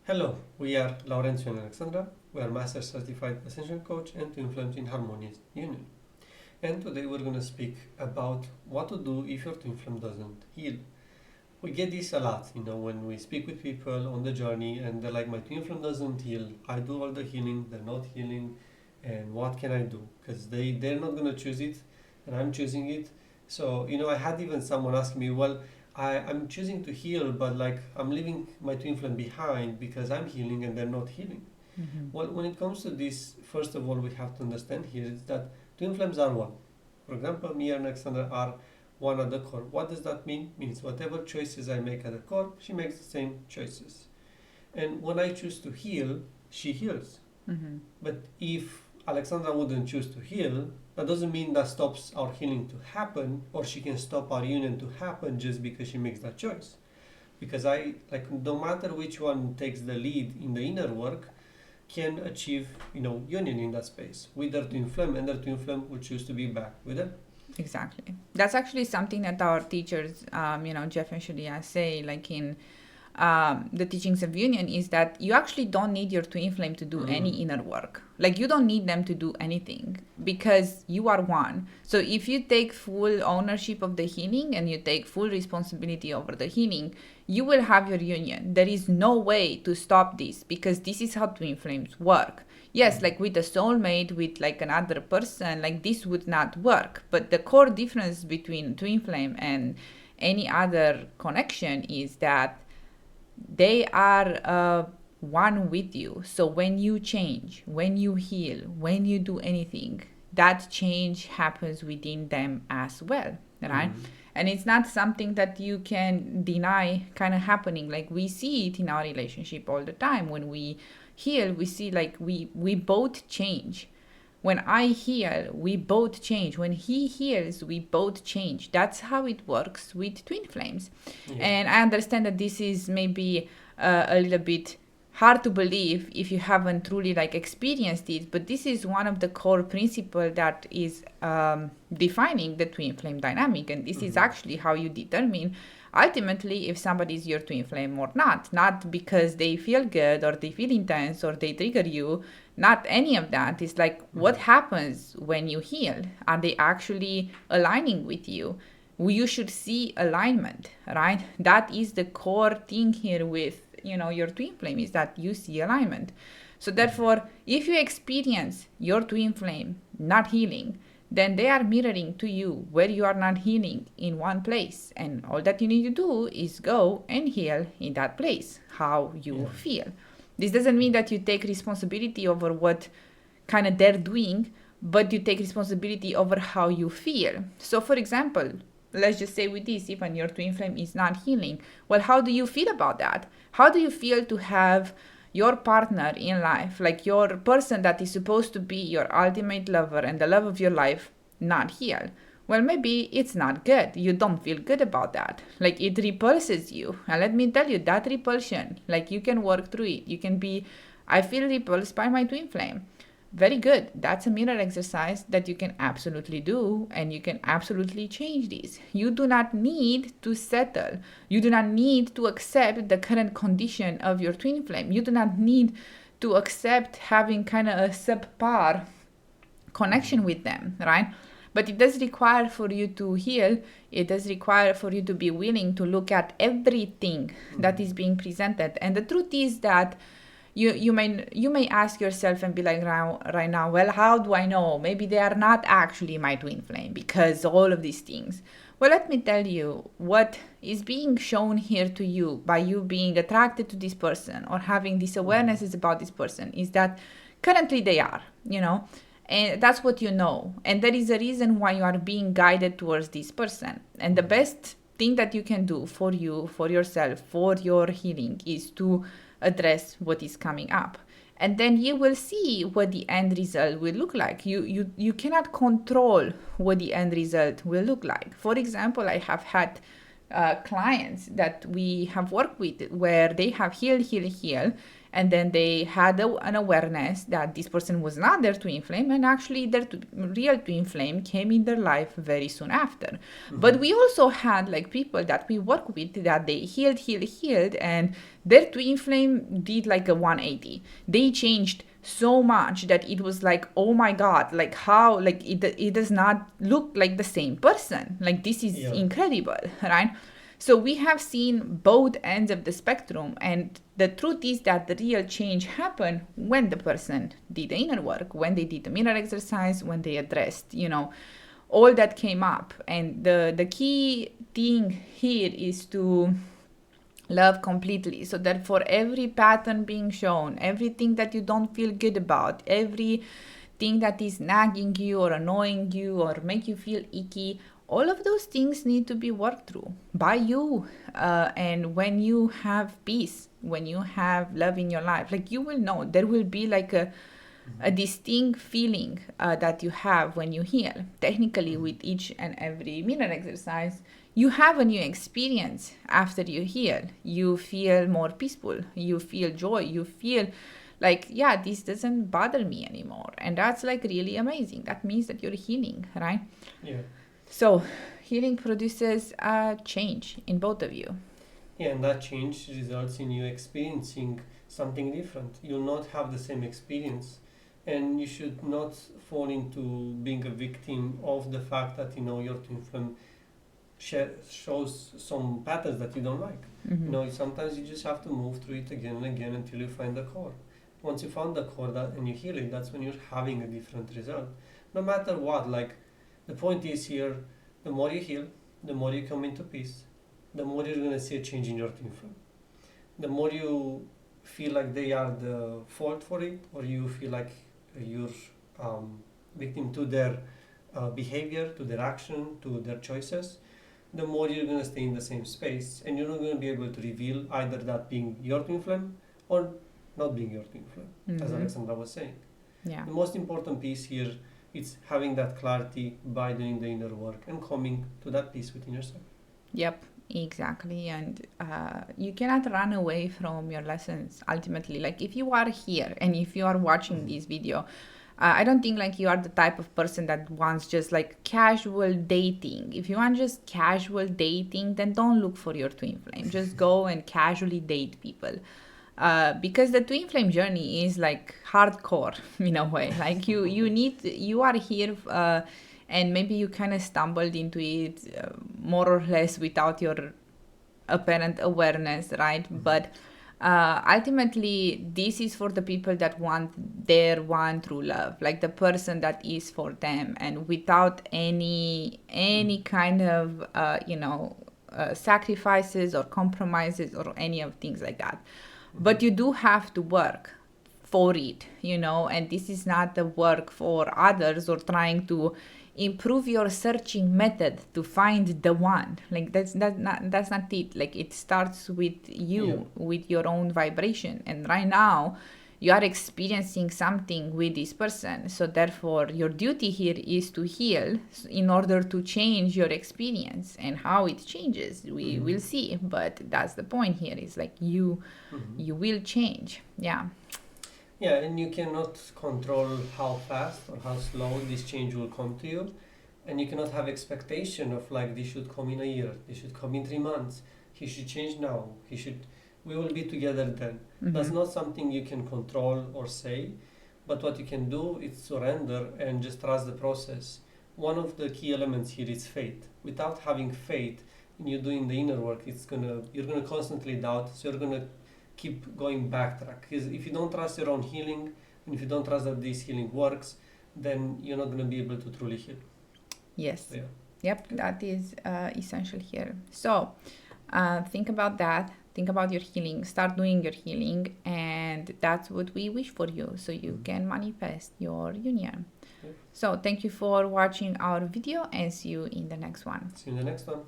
Hello, we are Laurencio and Alexandra. We are Master Certified Ascension Coach and to Influence in Harmonious Union. And today we're going to speak about what to do if your twin flame doesn't heal. We get this a lot, when we speak with people on the journey and they're like, my twin flame doesn't heal. I do all the healing, they're not healing, and what can I do? Because they're not going to choose it and I'm choosing it. So, I had even someone ask me, well, I'm choosing to heal, but like I'm leaving my twin flame behind because I'm healing and they're not healing. Mm-hmm. Well, when it comes to this, first of all, we have to understand here is that twin flames are one. For example, me and Alexander are one at the core. What does that mean? Means whatever choices I make at the core, she makes the same choices. And when I choose to heal, she heals. Mm-hmm. But if Alexandra wouldn't choose to heal, that doesn't mean that stops our healing to happen, or she can stop our union to happen just because she makes that choice. Because no matter which one takes the lead in the inner work, can achieve, union in that space with their twin flame, and their twin flame will choose to be back with them. Exactly. That's actually something that our teachers, Jeff and Shadia say, like in the teachings of union, is that you actually don't need your twin flame to do any inner work. Like you don't need them to do anything because you are one. So if you take full ownership of the healing and you take full responsibility over the healing, you will have your union. There is no way to stop this because this is how twin flames work. Yes, like with a soulmate, with like another person, like this would not work. But the core difference between twin flame and any other connection is that they are one with you. So when you change, when you heal, when you do anything, that change happens within them as well, right? And it's not something that you can deny kind of happening. Like we see it in our relationship all the time. When we heal, we see like we both change. When I heal, we both change. When he heals, we both change. That's how it works with twin flames. Yeah. And I understand that this is maybe a little bit hard to believe if you haven't truly like experienced it, but this is one of the core principles that is defining the twin flame dynamic, and this is actually how you determine ultimately if somebody is your twin flame or not because they feel good or they feel intense or they trigger you, not any of that. It's like what happens when you heal. Are they actually aligning with you? You should see alignment, right? That is the core thing here with your twin flame, is that you see alignment. So therefore, if you experience your twin flame not healing, then they are mirroring to you where you are not healing in one place, and all that you need to do is go and heal in that place how you feel. This doesn't mean that you take responsibility over what kind of they're doing, but you take responsibility over how you feel. So for example, let's just say with this, even your twin flame is not healing, well, how do you feel about that? How do you feel to have your partner in life, like your person that is supposed to be your ultimate lover and the love of your life, not heal? Well, maybe it's not good. You don't feel good about that. Like it repulses you. And let me tell you, that repulsion, like you can work through it. You can be, I feel repulsed by my twin flame. Very good. That's a mirror exercise that you can absolutely do, and you can absolutely change this. You do not need to settle. You do not need to accept the current condition of your twin flame. You do not need to accept having kind of a subpar connection with them, right? But it does require for you to heal. It does require for you to be willing to look at everything that is being presented. And the truth is that you may ask yourself and be like right now, well, how do I know? Maybe they are not actually my twin flame because all of these things. Well, let me tell you what is being shown here to you by you being attracted to this person or having these awarenesses about this person is that currently they are, and that's what you know. And there is a reason why you are being guided towards this person. And the best thing that you can do for you, for yourself, for your healing is to address what is coming up, and then you will see what the end result will look like. You cannot control what the end result will look like. For example, I have had clients that we have worked with where they have healed, and then they had an awareness that this person was not there to inflame, and actually their real to inflame came in their life very soon after. But we also had like people that we work with that they healed, and their to inflame did like a 180. They changed so much that it was like, oh my god, like how, like it does not look like the same person, like this is incredible, right? So we have seen both ends of the spectrum, and the truth is that the real change happened when the person did the inner work, when they did the mirror exercise, when they addressed, all that came up. And the key thing here is to love completely, so that for every pattern being shown, everything that you don't feel good about, everything that is nagging you or annoying you or make you feel icky, all of those things need to be worked through by you. And when you have peace, when you have love in your life, like you will know there will be like a distinct feeling that you have when you heal. Technically, with each and every mirror exercise, you have a new experience after you heal. You feel more peaceful, you feel joy, you feel like, yeah, this doesn't bother me anymore. And that's like really amazing. That means that you're healing, right? Yeah. So healing produces a change in both of you. Yeah, and that change results in you experiencing something different. You'll not have the same experience, and you should not fall into being a victim of the fact that your twin flame shows some patterns that you don't like. Sometimes you just have to move through it again and again until you find the core. Once you found the core and you heal it, that's when you're having a different result. No matter what, like the point is here, the more you heal, the more you come into peace, the more you're going to see a change in your twin flame. The more you feel like they are the fault for it, or you feel like you're victim to their behavior, to their action, to their choices, the more you're going to stay in the same space, and you're not going to be able to reveal either that being your twin flame or not being your twin flame, as Alexandra was saying. Yeah. The most important piece here is having that clarity by doing the inner work and coming to that peace within yourself. Yep, exactly. And you cannot run away from your lessons ultimately. Like if you are here and if you are watching this video, I don't think like you are the type of person that wants just like casual dating. If you want just casual dating, then don't look for your twin flame. Just go and casually date people. Because the twin flame journey is like hardcore in a way. Like you are here and maybe you kind of stumbled into it more or less without your apparent awareness, right? But ultimately, this is for the people that want their one true love, like the person that is for them, and without any kind of sacrifices or compromises or any of things like that. But you do have to work for it, and this is not the work for others or trying to improve your searching method to find the one. Like that's not it. Like it starts with you, with your own vibration. And right now you are experiencing something with this person, so therefore your duty here is to heal in order to change your experience. And how it changes we will see, but that's the point here, is like you will change. Yeah, and you cannot control how fast or how slow this change will come to you, and you cannot have expectation of like this should come in a year, this should come in 3 months, he should change now, we will be together then. That's not something you can control or say, but what you can do is surrender and just trust the process. One of the key elements here is faith. Without having faith in you doing the inner work, you're gonna constantly doubt, so you're gonna keep going backtrack. Because if you don't trust your own healing, and if you don't trust that this healing works, then you're not going to be able to truly heal. Yes. Yeah. Yep, that is essential here. So think about that. Think about your healing. Start doing your healing, and that's what we wish for you, so you can manifest your union. So thank you for watching our video, and see you in the next one. See you in the next one.